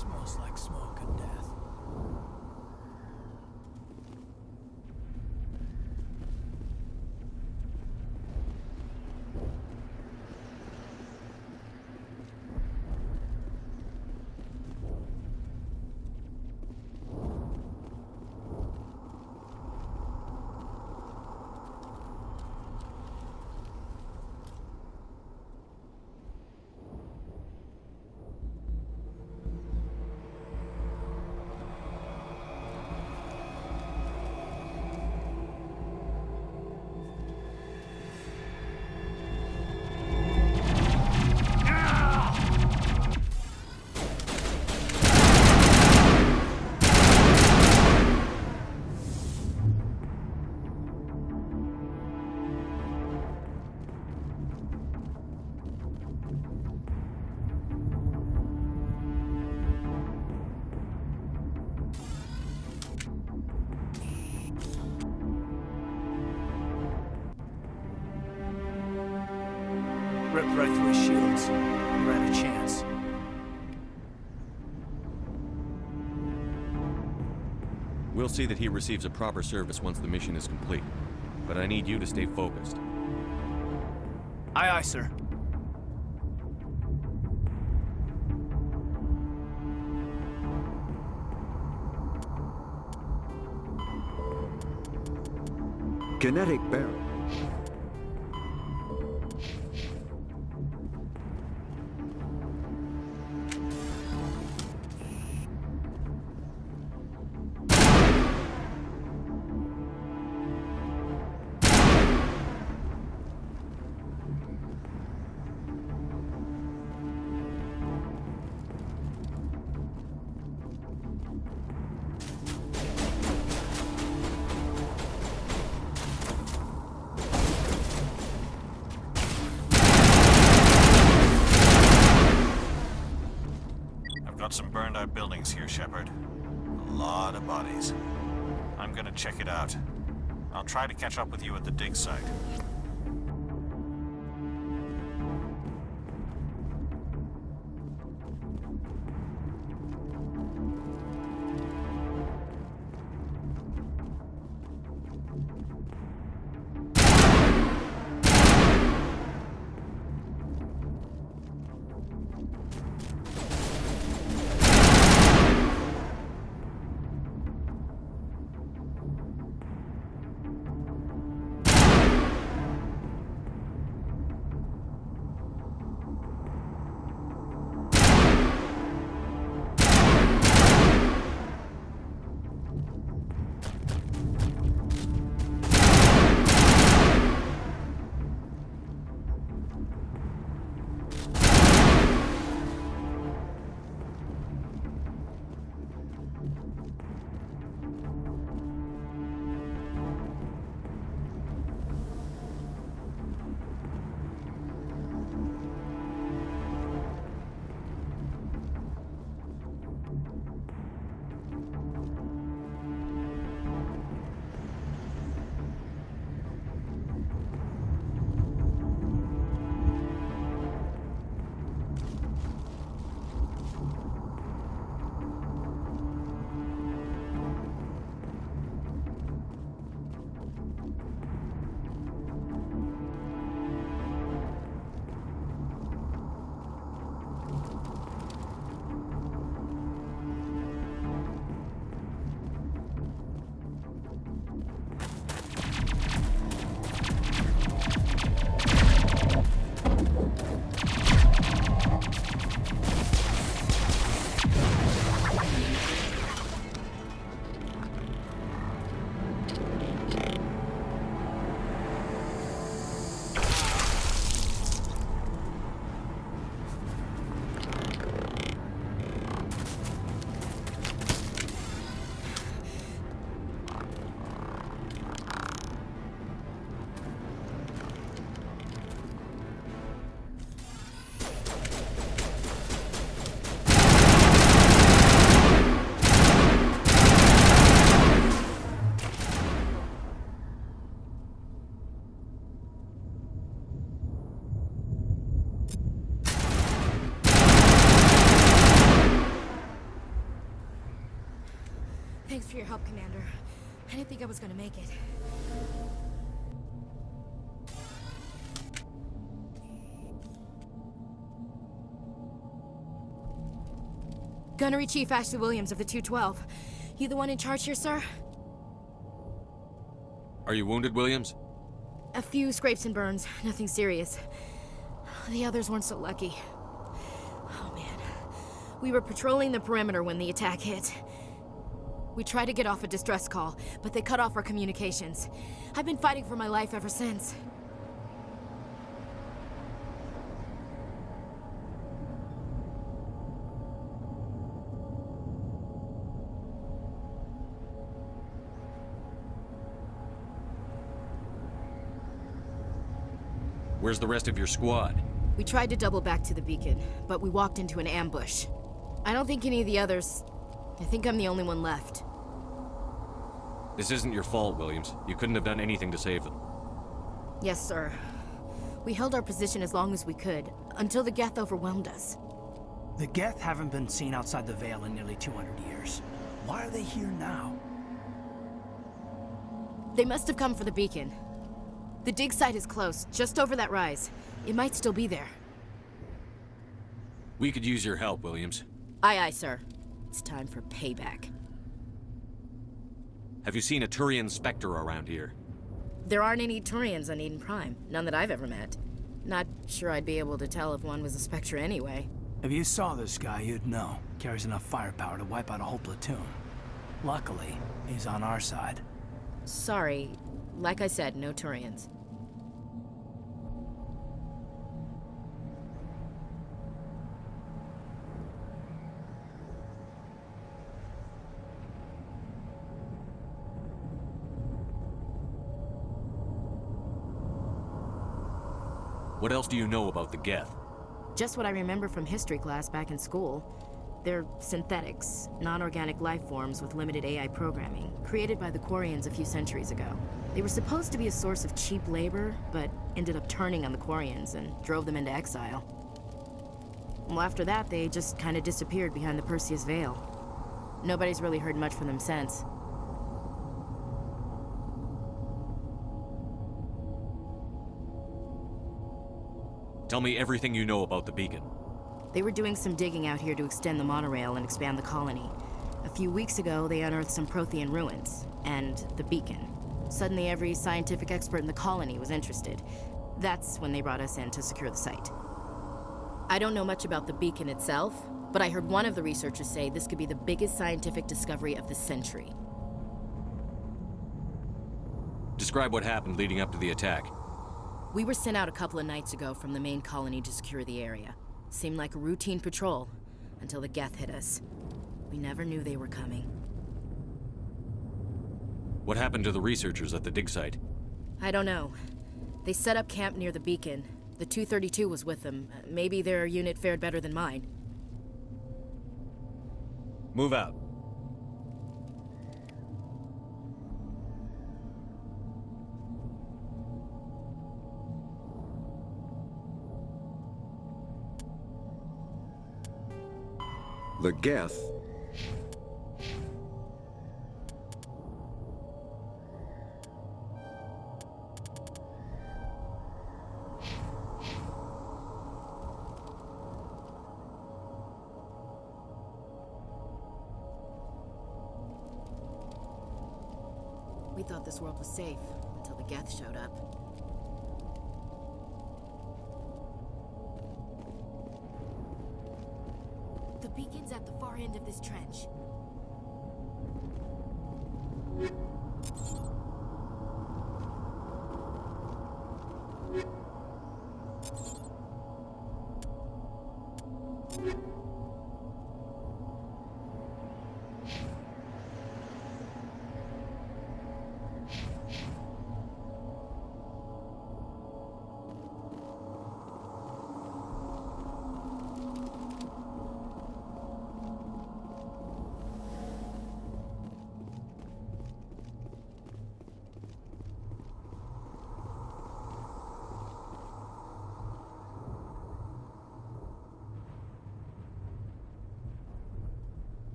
Smells like smoke and death. Ripped right through his shields. Never had a chance. We'll see that he receives a proper service once the mission is complete. But I need you to stay focused. Aye, aye, sir. Kinetic barrel. Got some burned out buildings here, Shepard. A lot of bodies. I'm gonna check it out. I'll try to catch up with you at the dig site. for your help, Commander. I didn't think I was gonna make it. Gunnery Chief Ashley Williams of the 212. You the one in charge here, sir? Are you wounded, Williams? A few scrapes and burns, nothing serious. The others weren't so lucky. Oh man. We were patrolling the perimeter when the attack hit. We tried to get off a distress call, but they cut off our communications. I've been fighting for my life ever since. Where's the rest of your squad? We tried to double back to the beacon, but we walked into an ambush. I don't think any of the others... I think I'm the only one left. This isn't your fault, Williams. You couldn't have done anything to save them. Yes, sir. We held our position as long as we could, until the Geth overwhelmed us. The Geth haven't been seen outside the Veil in nearly 200 years. Why are they here now? They must have come for the beacon. The dig site is close, just over that rise. It might still be there. We could use your help, Williams. Aye, aye, sir. It's time for payback. Have you seen a Turian Spectre around here? There aren't any Turians on Eden Prime. None that I've ever met. Not sure I'd be able to tell if one was a Spectre anyway. If you saw this guy, you'd know. Carries enough firepower to wipe out a whole platoon. Luckily, he's on our side. Sorry. Like I said, no Turians. What else do you know about the Geth? Just what I remember from history class back in school. They're synthetics, non-organic life forms with limited AI programming, created by the Quarians a few centuries ago. They were supposed to be a source of cheap labor, but ended up turning on the Quarians and drove them into exile. Well, after that, they just kind of disappeared behind the Perseus Veil. Nobody's really heard much from them since. Tell me everything you know about the beacon. They were doing some digging out here to extend the monorail and expand the colony. A few weeks ago, they unearthed some Prothean ruins, and the beacon. Suddenly, every scientific expert in the colony was interested. That's when they brought us in to secure the site. I don't know much about the beacon itself, but I heard one of the researchers say this could be the biggest scientific discovery of the century. Describe what happened leading up to the attack. We were sent out a couple of nights ago from the main colony to secure the area. Seemed like a routine patrol, until the Geth hit us. We never knew they were coming. What happened to the researchers at the dig site? I don't know. They set up camp near the beacon. The 232 was with them. Maybe their unit fared better than mine. Move out. The Geth. We thought this world was safe, until the Geth showed up. The beacon's at the far end of this trench.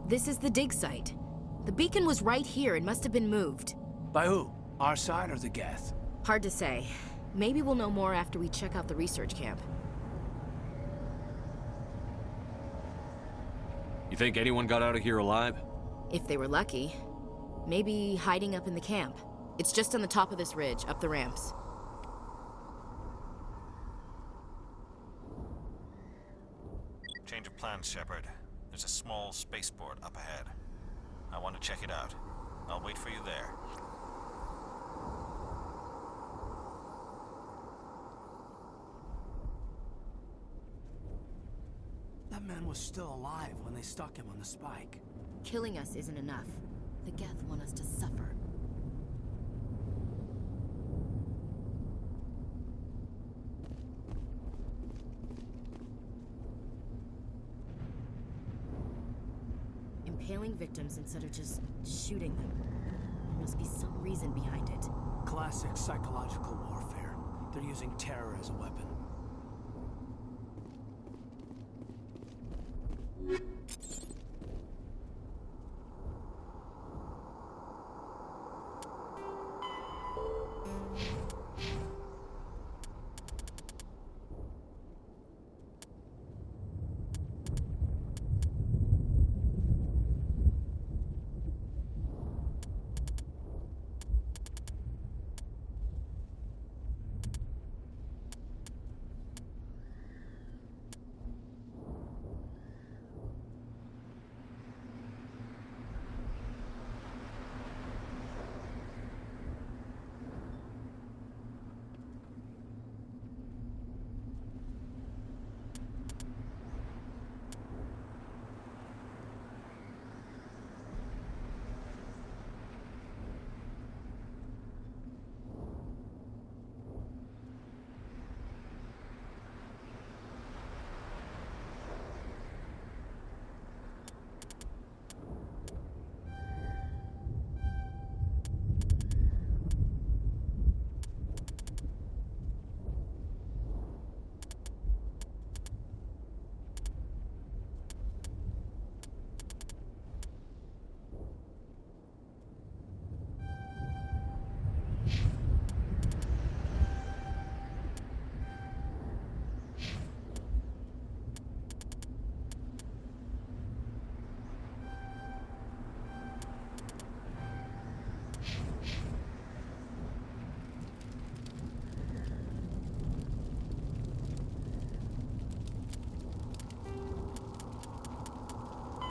This is the dig site. The beacon was right here and must have been moved. By who? Our side or the Geth? Hard to say. Maybe we'll know more after we check out the research camp. You think anyone got out of here alive? If they were lucky. Maybe hiding up in the camp. It's just on the top of this ridge, up the ramps. Change of plans, Shepard. There's a small spaceport up ahead. I want to check it out. I'll wait for you there. That man was still alive when they stuck him on the spike. Killing us isn't enough. The Geth want us to suffer. Impaling victims instead of just shooting them. There must be some reason behind it. Classic psychological warfare. They're using terror as a weapon.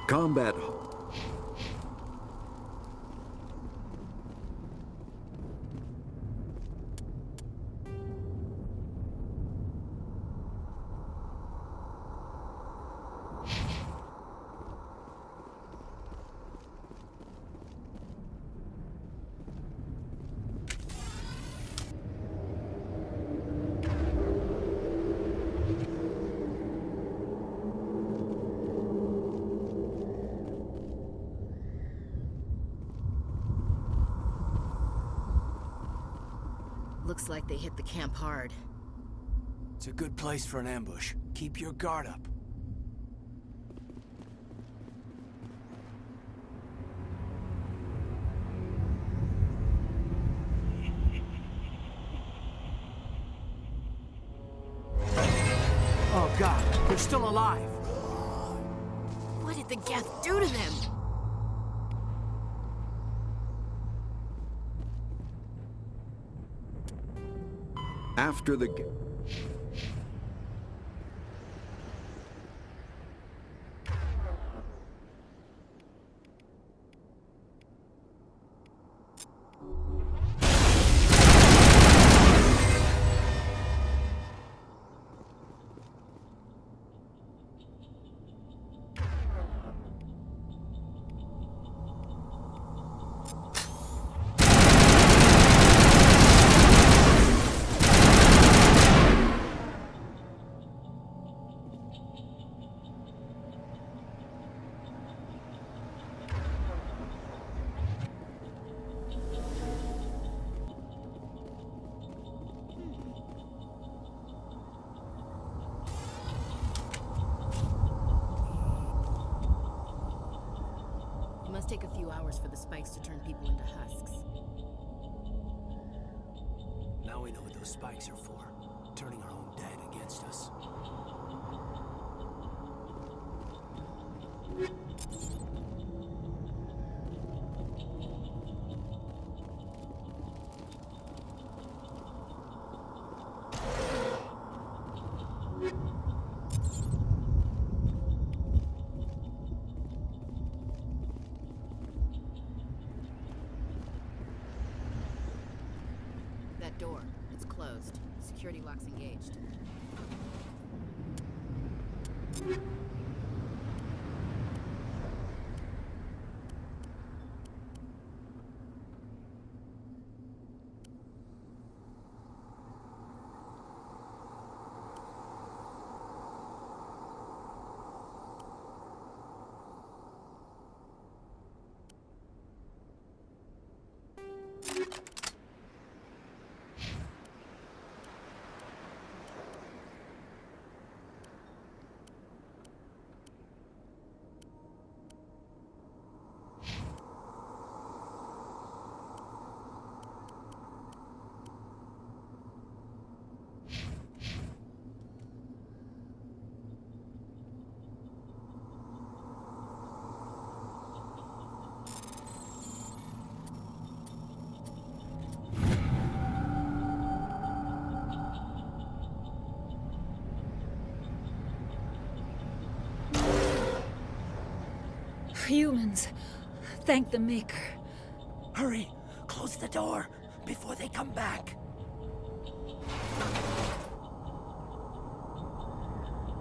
Combat. Looks like they hit the camp hard. It's a good place for an ambush. Keep your guard up. Oh God, they're still alive. What did the Geth do to them? After the... take a few hours for the spikes to turn people into husks. Now we know what those spikes are for. Turning our own dead against us. That door, it's closed. Security lock's engaged. Humans. Thank the Maker. Hurry! Close the door before they come back.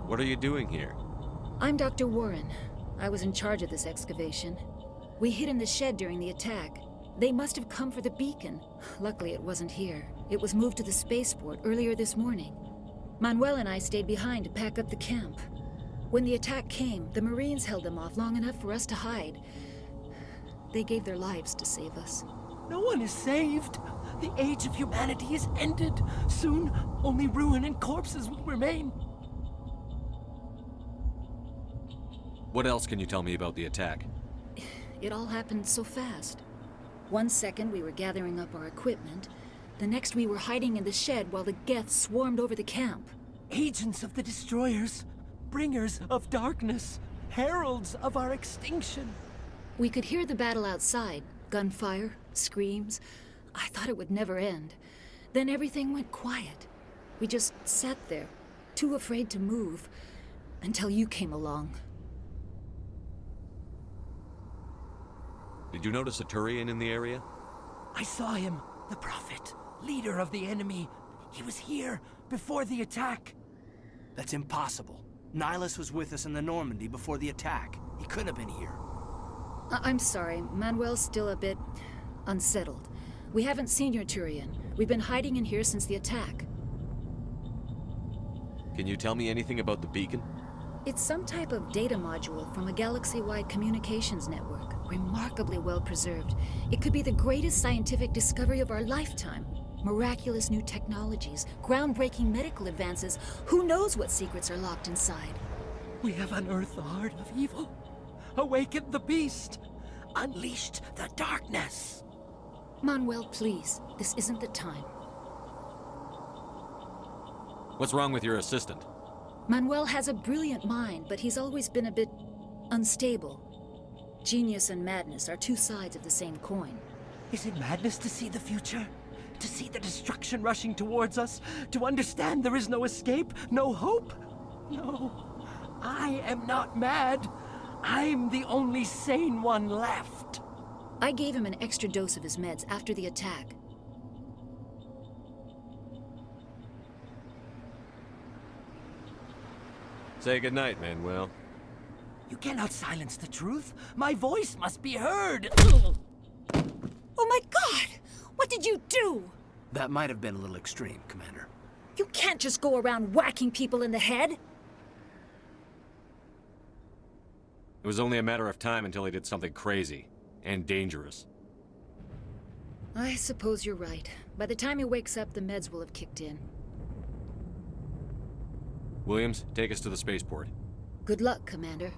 What are you doing here? I'm Dr. Warren. I was in charge of this excavation. We hid in the shed during the attack. They must have come for the beacon. Luckily, it wasn't here. It was moved to the spaceport earlier this morning. Manuel and I stayed behind to pack up the camp. When the attack came, the Marines held them off long enough for us to hide. They gave their lives to save us. No one is saved. The age of humanity is ended. Soon, only ruin and corpses will remain. What else can you tell me about the attack? It all happened so fast. One second we were gathering up our equipment. The next we were hiding in the shed while the Geth swarmed over the camp. Agents of the Destroyers. Bringers of darkness. Heralds of our extinction. We could hear the battle outside. Gunfire, screams. I thought it would never end. Then everything went quiet. We just sat there, too afraid to move, until you came along. Did you notice a Turian in the area? I saw him. The Prophet. Leader of the enemy. He was here before the attack. That's impossible. Nihilus was with us in the Normandy before the attack. He couldn't have been here. I'm sorry. Manuel's still a bit unsettled. We haven't seen your Turian. We've been hiding in here since the attack. Can you tell me anything about the beacon? It's some type of data module from a galaxy-wide communications network. Remarkably well preserved. It could be the greatest scientific discovery of our lifetime. Miraculous new technologies, groundbreaking medical advances. Who knows what secrets are locked inside? We have unearthed the heart of evil. Awakened the beast. Unleashed the darkness. Manuel, please. This isn't the time. What's wrong with your assistant? Manuel has a brilliant mind, but he's always been a bit unstable. Genius and madness are two sides of the same coin. Is it madness to see the future? To see the destruction rushing towards us? To understand there is no escape? No hope? No. I am not mad. I'm the only sane one left. I gave him an extra dose of his meds after the attack. Say goodnight, Manuel. You cannot silence the truth. My voice must be heard. Oh my God! What did you do? That might have been a little extreme, Commander. You can't just go around whacking people in the head. It was only a matter of time until he did something crazy and dangerous. I suppose you're right. By the time he wakes up, the meds will have kicked in. Williams, take us to the spaceport. Good luck, Commander.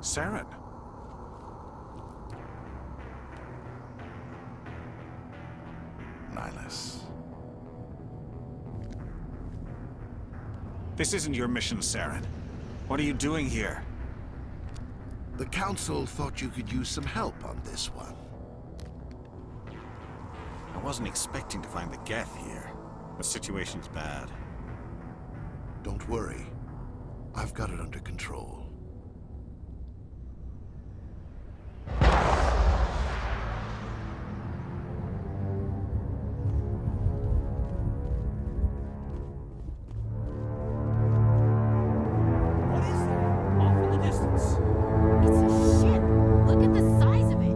Saren. Nihilus. This isn't your mission, Saren. What are you doing here? The Council thought you could use some help on this one. I wasn't expecting to find the Geth here. The situation's bad. Don't worry. I've got it under control. What is that? Off in the distance. It's a ship! Look at the size of it!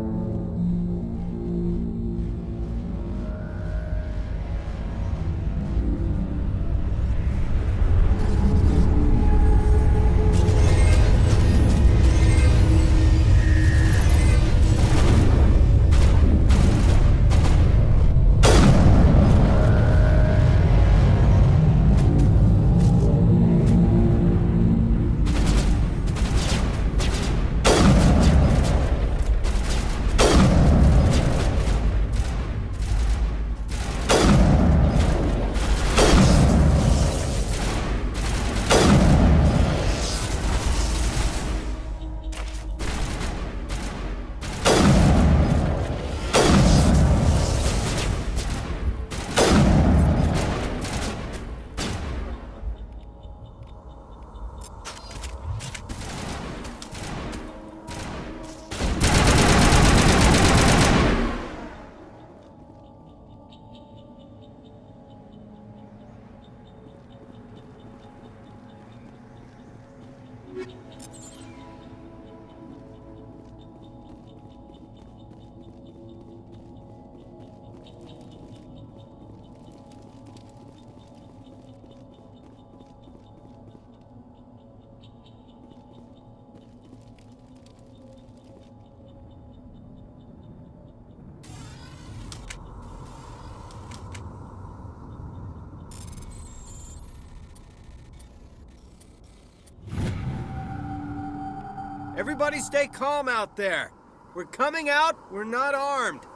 Everybody stay calm out there. We're coming out, we're not armed.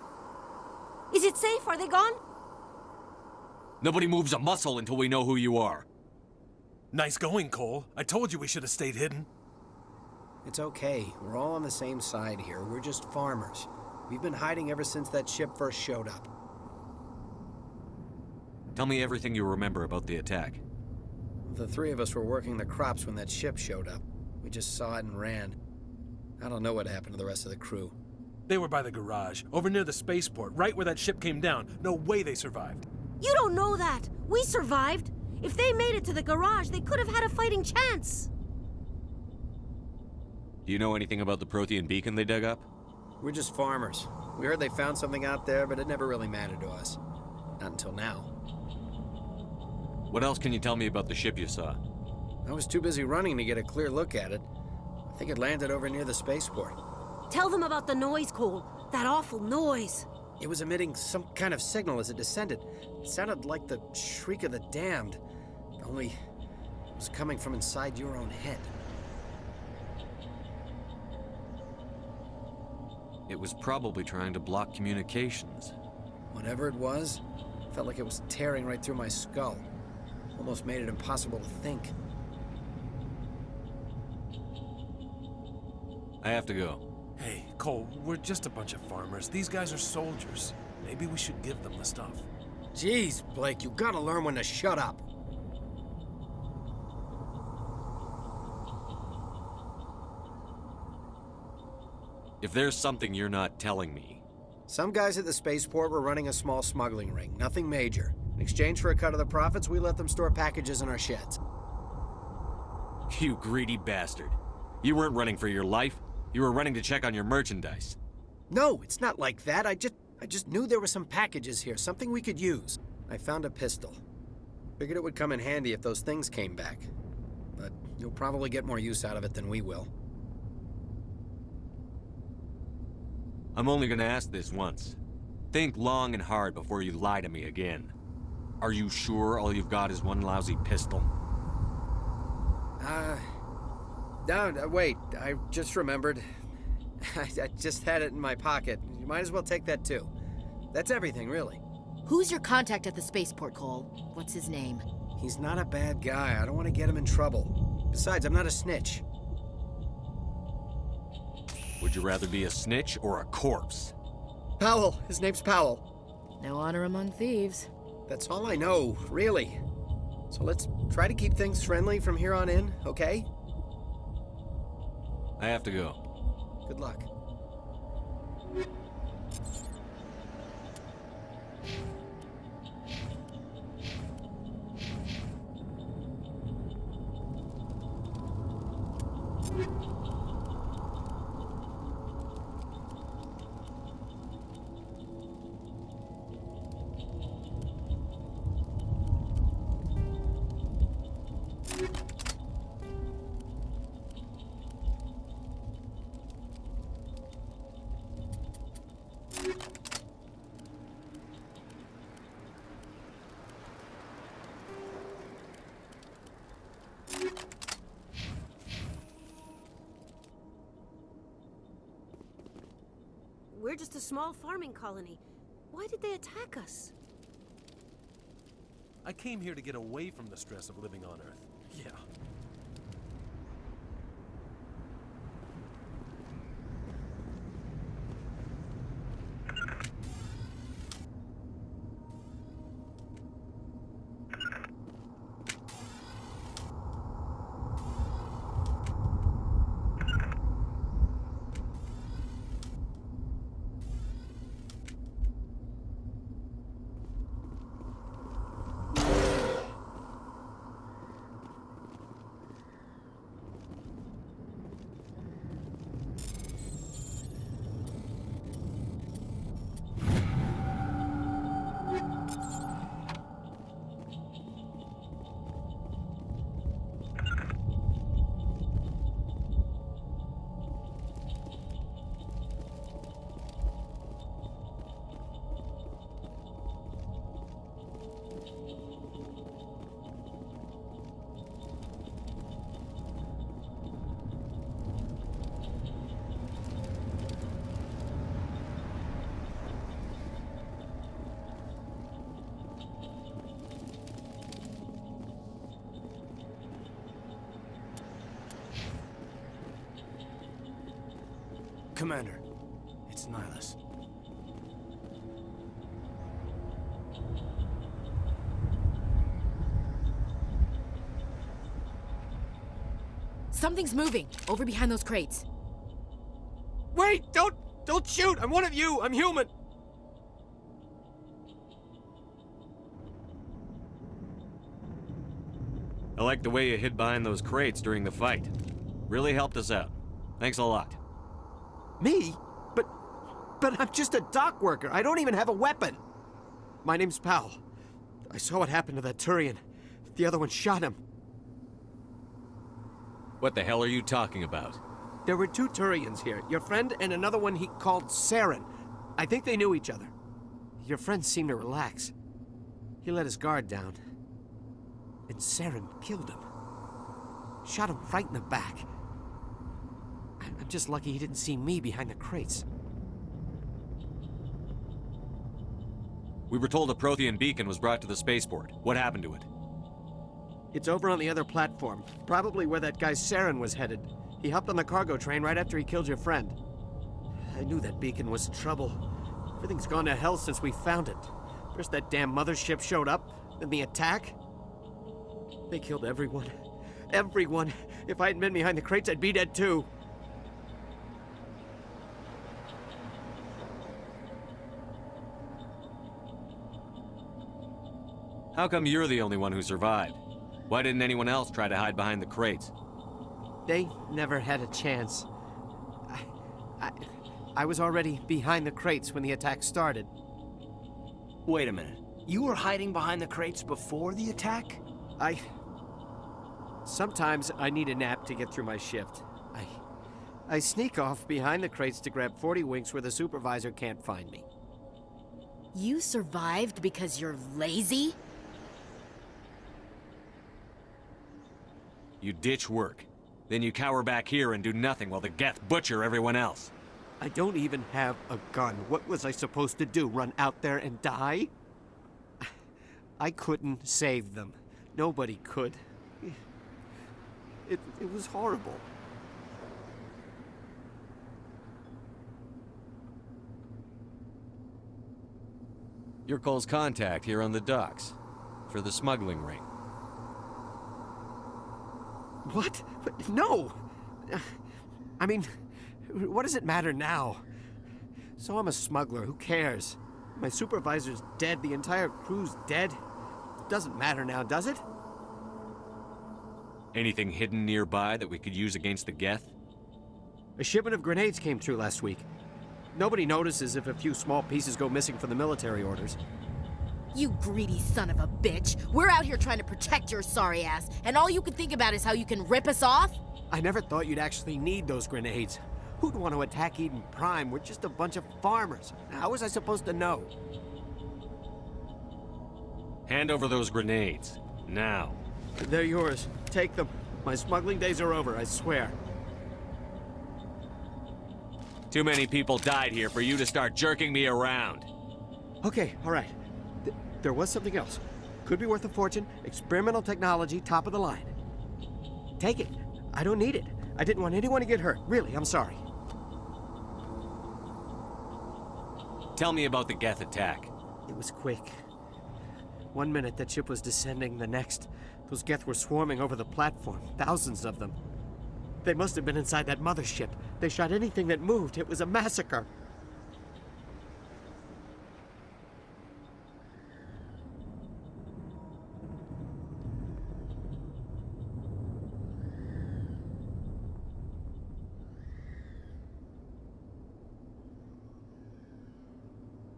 Is it safe? Are they gone? Nobody moves a muscle until we know who you are. Nice going, Cole. I told you we should have stayed hidden. It's okay. We're all on the same side here. We're just farmers. We've been hiding ever since that ship first showed up. Tell me everything you remember about the attack. The three of us were working the crops when that ship showed up. We just saw it and ran. I don't know what happened to the rest of the crew. They were by the garage, over near the spaceport, right where that ship came down. No way they survived. You don't know that. We survived. If they made it to the garage, they could have had a fighting chance. Do you know anything about the Prothean beacon they dug up? We're just farmers. We heard they found something out there, but it never really mattered to us. Not until now. What else can you tell me about the ship you saw? I was too busy running to get a clear look at it. I think it landed over near the spaceport. Tell them about the noise, Cole. That awful noise. It was emitting some kind of signal as it descended. It sounded like the shriek of the damned, only it was coming from inside your own head. It was probably trying to block communications. Whatever it was, felt like it was tearing right through my skull. Almost made it impossible to think. I have to go. Hey, Cole, we're just a bunch of farmers. These guys are soldiers. Maybe we should give them the stuff. Jeez, Blake, you gotta learn when to shut up. If there's something you're not telling me... Some guys at the spaceport were running a small smuggling ring, nothing major. In exchange for a cut of the profits, we let them store packages in our sheds. You greedy bastard. You weren't running for your life. You were running to check on your merchandise. No, it's not like that. I just knew there were some packages here, something we could use. I found a pistol. Figured it would come in handy if those things came back. But you'll probably get more use out of it than we will. I'm only gonna ask this once. Think long and hard before you lie to me again. Are you sure all you've got is one lousy pistol? No, wait. I just remembered. I just had it in my pocket. You might as well take that too. That's everything, really. Who's your contact at the spaceport, Cole? What's his name? He's not a bad guy. I don't want to get him in trouble. Besides, I'm not a snitch. Would you rather be a snitch or a corpse? Powell. His name's Powell. No honor among thieves. That's all I know, really. So let's try to keep things friendly from here on in, okay? I have to go. Good luck. We're just a small farming colony. Why did they attack us? I came here to get away from the stress of living on Earth. Yeah. Commander, it's Nihilus. Something's moving, over behind those crates. Wait! Don't shoot! I'm one of you! I'm human! I like the way you hid behind those crates during the fight. Really helped us out. Thanks a lot. Me? But I'm just a dock worker. I don't even have a weapon. My name's Powell. I saw what happened to that Turian. The other one shot him. What the hell are you talking about? There were two Turians here. Your friend and another one he called Saren. I think they knew each other. Your friend seemed to relax. He let his guard down. And Saren killed him. Shot him right in the back. I'm just lucky he didn't see me behind the crates. We were told a Prothean beacon was brought to the spaceport. What happened to it? It's over on the other platform. Probably where that guy Saren was headed. He hopped on the cargo train right after he killed your friend. I knew that beacon was trouble. Everything's gone to hell since we found it. First that damn mothership showed up, then the attack. They killed everyone. Everyone. If I hadn't been behind the crates, I'd be dead too. How come you're the only one who survived? Why didn't anyone else try to hide behind the crates? They never had a chance. I was already behind the crates when the attack started. Wait a minute. You were hiding behind the crates before the attack? Sometimes I need a nap to get through my shift. I sneak off behind the crates to grab 40 winks where the supervisor can't find me. You survived because you're lazy? You ditch work, Then you cower back here and do nothing while the Geth butcher everyone else. I don't even have a gun. What was I supposed to do? Run out there and die? I couldn't save them. Nobody could. It was horrible. You're Cole's contact here on the docks. For the smuggling ring. What? No! I mean, what does it matter now? So I'm a smuggler, who cares? My supervisor's dead, the entire crew's dead. It doesn't matter now, does it? Anything hidden nearby that we could use against the Geth? A shipment of grenades came through last week. Nobody notices if a few small pieces go missing from the military orders. You greedy son of a bitch. We're out here trying to protect your sorry ass, and all you can think about is how you can rip us off? I never thought you'd actually need those grenades. Who'd want to attack Eden Prime? We're just a bunch of farmers. How was I supposed to know? Hand over those grenades. Now. They're yours. Take them. My smuggling days are over, I swear. Too many people died here for you to start jerking me around. Okay, all right. There was something else. Could be worth a fortune. Experimental technology, top of the line. Take it. I don't need it. I didn't want anyone to get hurt. Really, I'm sorry. Tell me about the Geth attack. It was quick. 1 minute that ship was descending, the next, those Geth were swarming over the platform. Thousands of them. They must have been inside that mothership. They shot anything that moved. It was a massacre.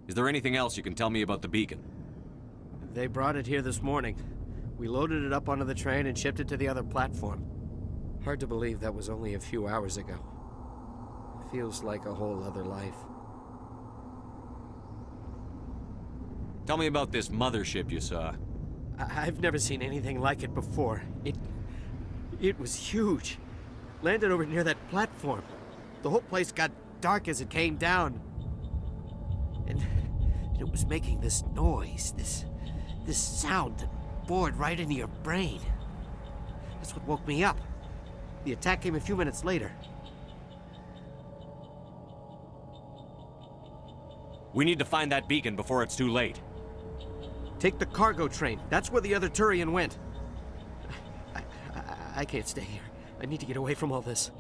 Is there anything else you can tell me about the beacon? They brought it here this morning. We loaded it up onto the train and shipped it to the other platform. Hard to believe that was only a few hours ago. Feels like a whole other life. Tell me about this mothership you saw. I've never seen anything like it before. It was huge. Landed over near that platform. The whole place got dark as it came down. And it was making this noise, this sound that bored right into your brain. That's what woke me up. The attack came a few minutes later. We need to find that beacon before it's too late. Take the cargo train. That's where the other Turian went. I can't stay here. I need to get away from all this.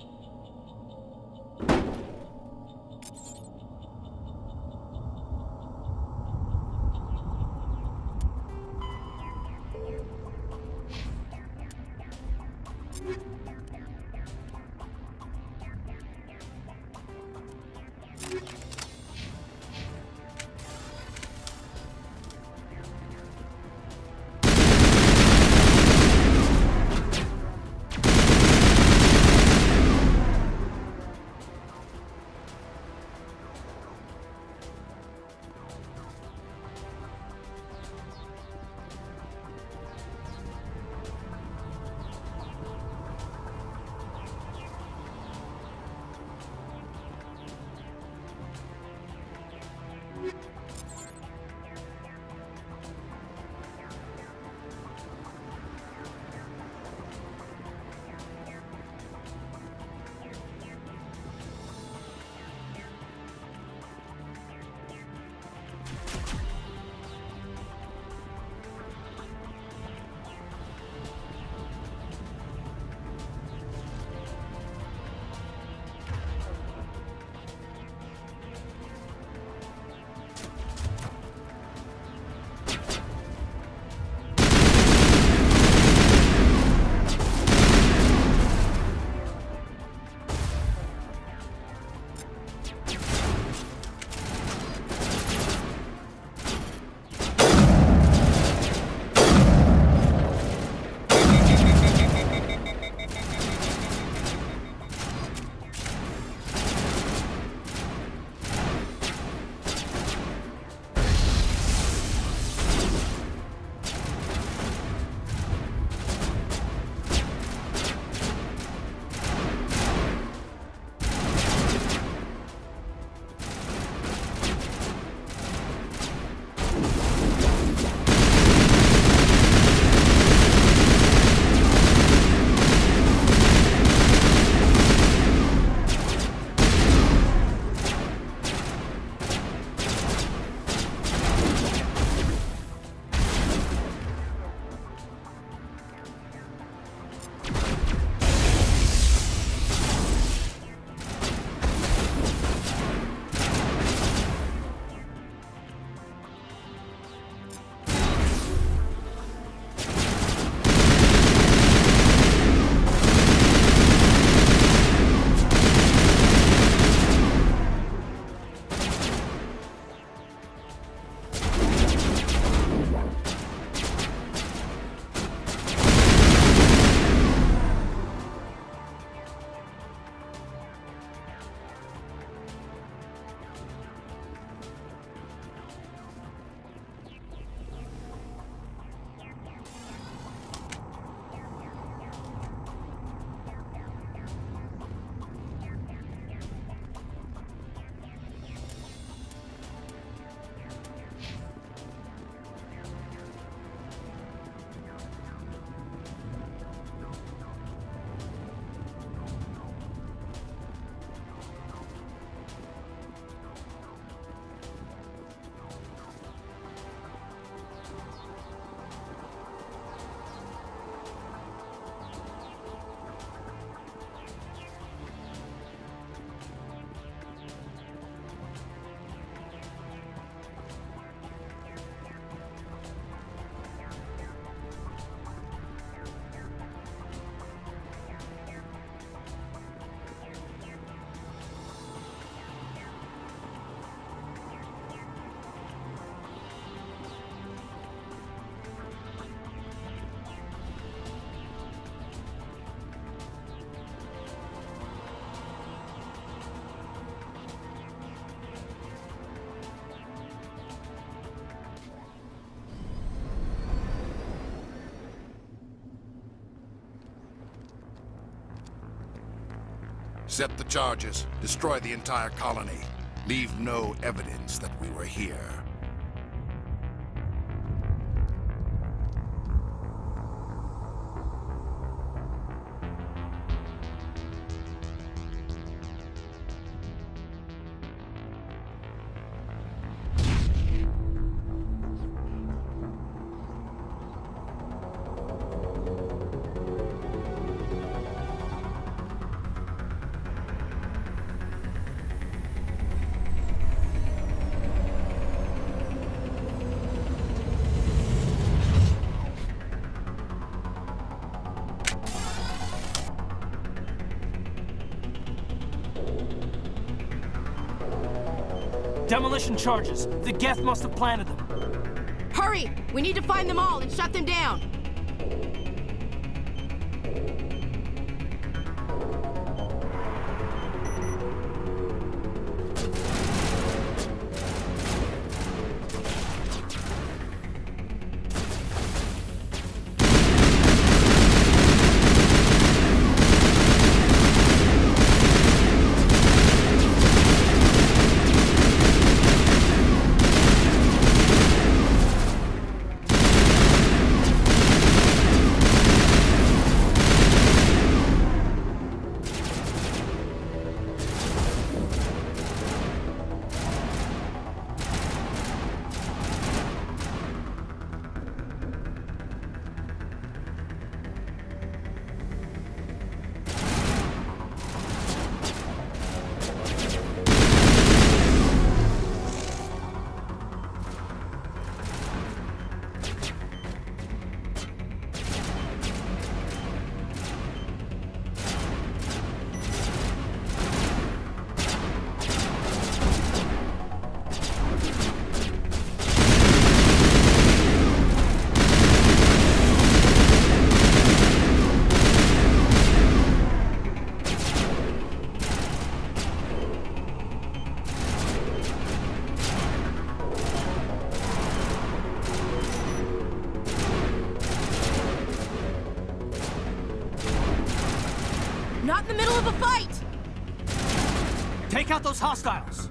Set the charges. Destroy the entire colony. Leave no evidence that we were here. Demolition charges. The Geth must have planted them. Hurry! We need to find them all and shut them down! Not in the middle of a fight! Take out those hostiles!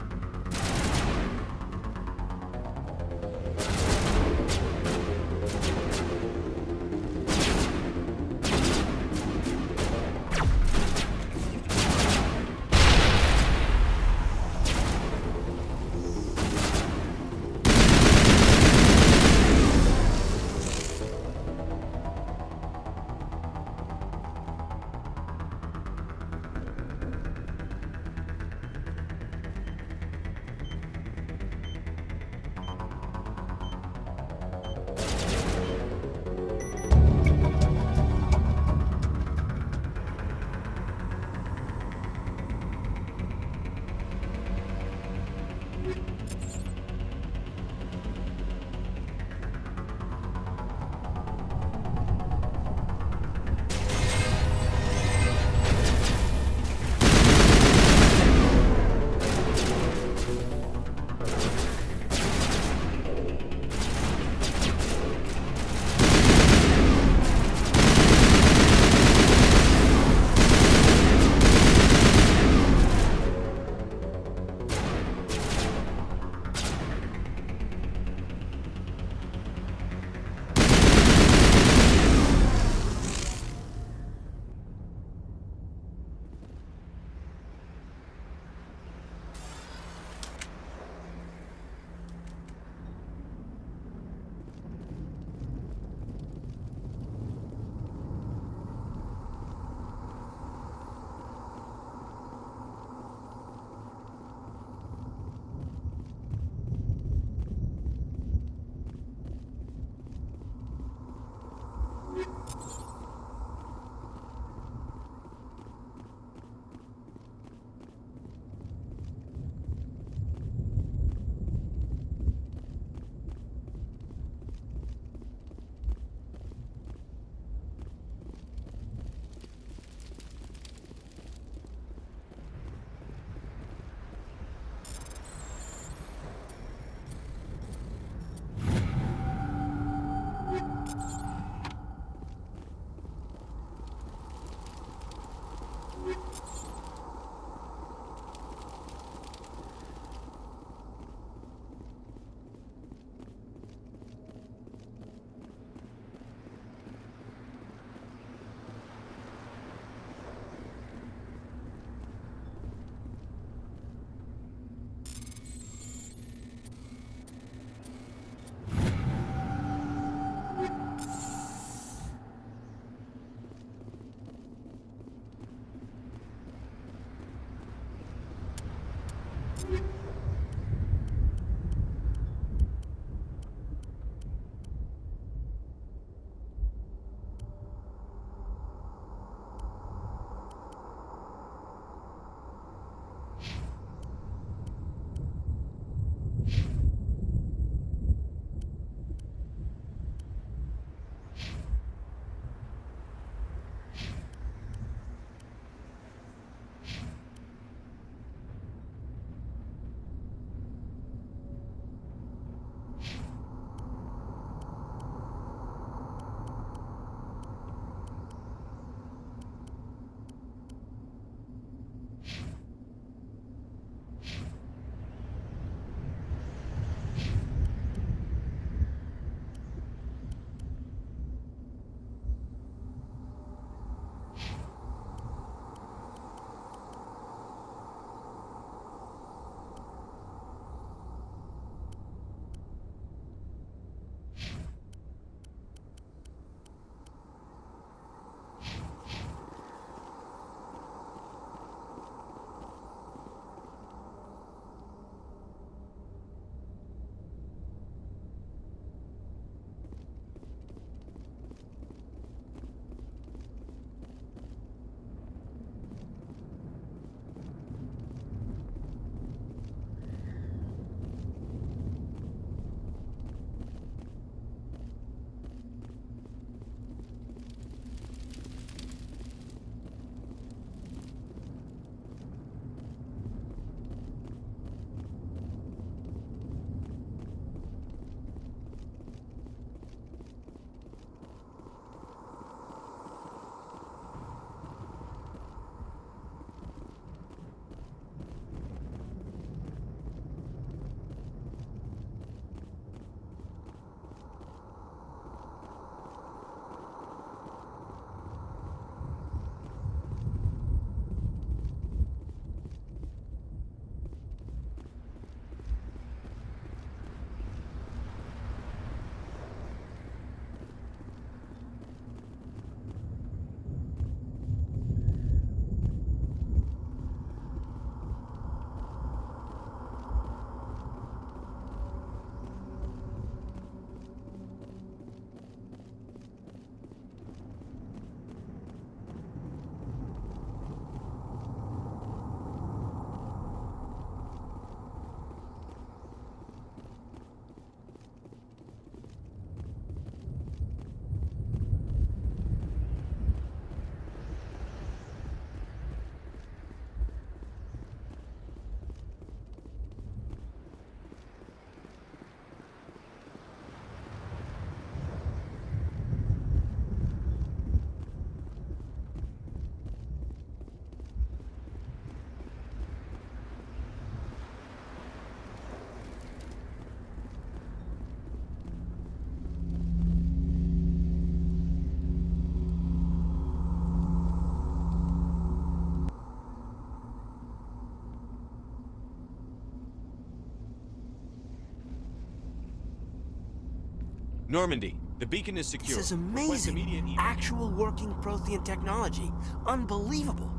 Normandy, the beacon is secure. This is Request amazing. immediate- Actual working Prothean technology. Unbelievable.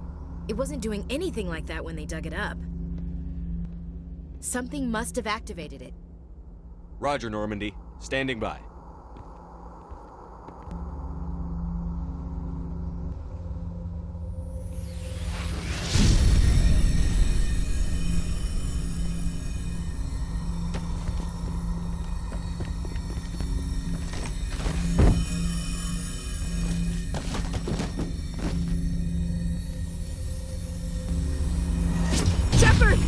It wasn't doing anything like that when they dug it up. Something must have activated it. Roger, Normandy. Standing by. Shepard!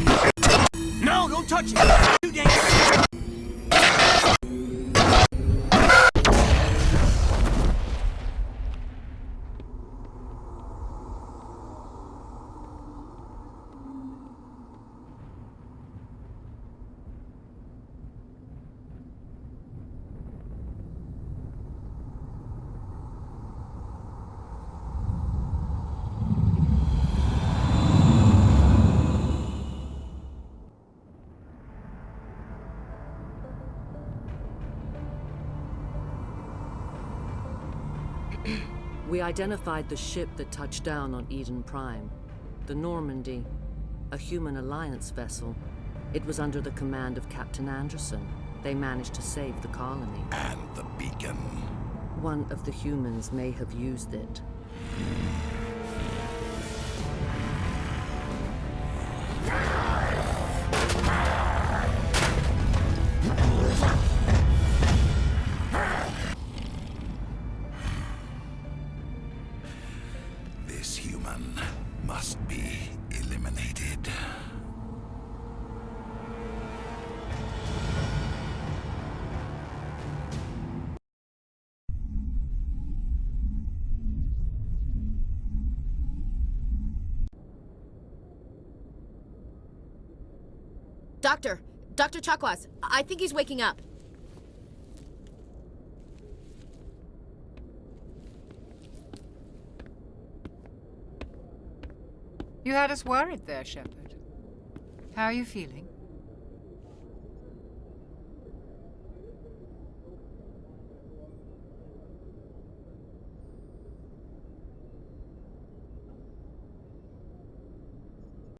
No, don't touch it! Too dangerous! We identified the ship that touched down on Eden Prime. The Normandy, a human alliance vessel. It was under the command of Captain Anderson. They managed to save the colony. And the beacon. One of the humans may have used it. This human must be eliminated. Dr. Chakwas, I think he's waking up. You had us worried there, Shepard. How are you feeling?